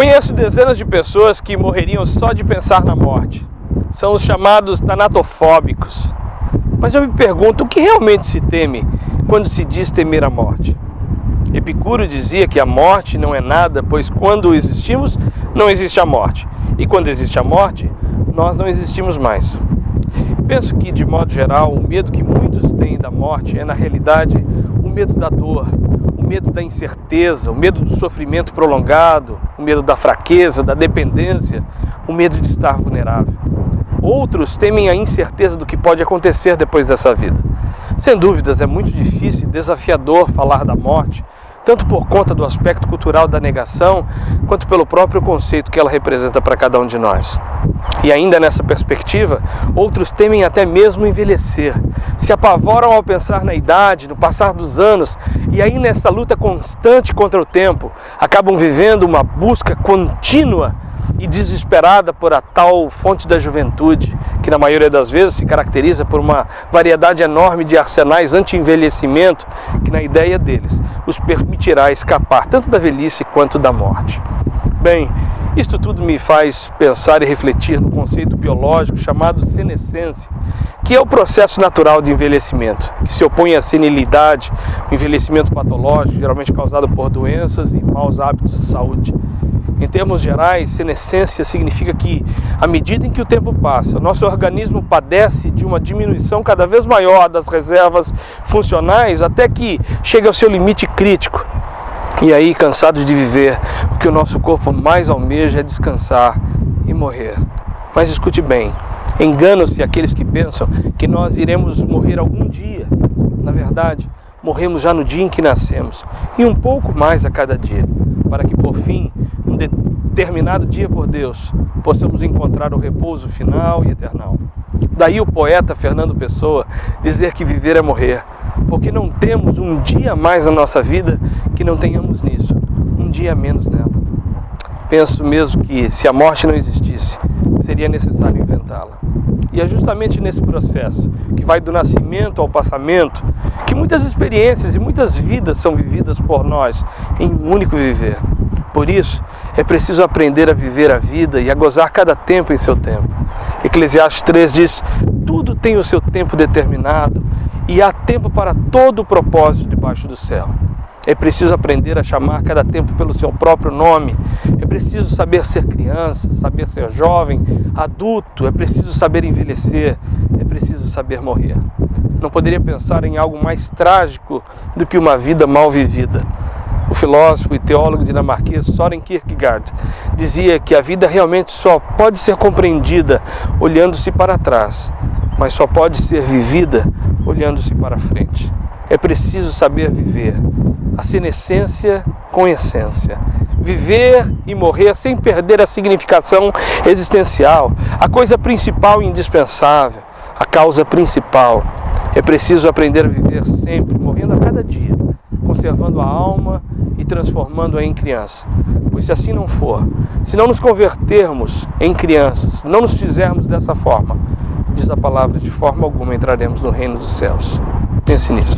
Conheço dezenas de pessoas que morreriam só de pensar na morte. São os chamados tanatofóbicos. Mas eu me pergunto, o que realmente se teme quando se diz temer a morte? Epicuro dizia que a morte não é nada, pois quando existimos, não existe a morte. E quando existe a morte, nós não existimos mais. Penso que, de modo geral, o medo que muitos têm da morte é, na realidade, o medo da dor, o medo da incerteza, o medo do sofrimento prolongado, o medo da fraqueza, da dependência, o medo de estar vulnerável. Outros temem a incerteza do que pode acontecer depois dessa vida. Sem dúvidas, é muito difícil e desafiador falar da morte, tanto por conta do aspecto cultural da negação, quanto pelo próprio conceito que ela representa para cada um de nós. E ainda nessa perspectiva, outros temem até mesmo envelhecer, se apavoram ao pensar na idade, no passar dos anos, e aí nessa luta constante contra o tempo, acabam vivendo uma busca contínua e desesperada por a tal fonte da juventude, que na maioria das vezes se caracteriza por uma variedade enorme de arsenais anti-envelhecimento, que na ideia deles os permitirá escapar tanto da velhice quanto da morte. Bem, isto tudo me faz pensar e refletir no conceito biológico chamado senescência, que é o processo natural de envelhecimento, que se opõe à senilidade, o envelhecimento patológico, geralmente causado por doenças e maus hábitos de saúde. Em termos gerais, senescência significa que, à medida em que o tempo passa, nosso organismo padece de uma diminuição cada vez maior das reservas funcionais até que chega ao seu limite crítico. E aí, cansado de viver, o que o nosso corpo mais almeja é descansar e morrer. Mas escute bem, enganam-se aqueles que pensam que nós iremos morrer algum dia. Na verdade, morremos já no dia em que nascemos, e um pouco mais a cada dia, para que por fim, um determinado dia por Deus, possamos encontrar o repouso final e eternal. Daí o poeta Fernando Pessoa dizer que viver é morrer, porque não temos um dia a mais na nossa vida que não tenhamos nisso, um dia a menos nela. Penso mesmo que se a morte não existisse, seria necessário inventá-la. E é justamente nesse processo, que vai do nascimento ao passamento, que muitas experiências e muitas vidas são vividas por nós em um único viver. Por isso, é preciso aprender a viver a vida e a gozar cada tempo em seu tempo. Eclesiastes 3 diz: tudo tem o seu tempo determinado e há tempo para todo o propósito debaixo do céu. É preciso aprender a chamar cada tempo pelo seu próprio nome. É preciso saber ser criança, saber ser jovem, adulto. É preciso saber envelhecer. É preciso saber morrer. Não poderia pensar em algo mais trágico do que uma vida mal vivida. O filósofo e teólogo dinamarquês Søren Kierkegaard dizia que a vida realmente só pode ser compreendida olhando-se para trás, mas só pode ser vivida olhando-se para frente. É preciso saber viver, a senescência com essência. Viver e morrer sem perder a significação existencial, a coisa principal e indispensável, a causa principal. É preciso aprender a viver sempre, morrendo a cada dia, conservando a alma e transformando-a em criança. Pois se assim não for, se não nos convertermos em crianças, se não nos fizermos dessa forma, diz a palavra, de forma alguma entraremos no reino dos céus. Pense nisso.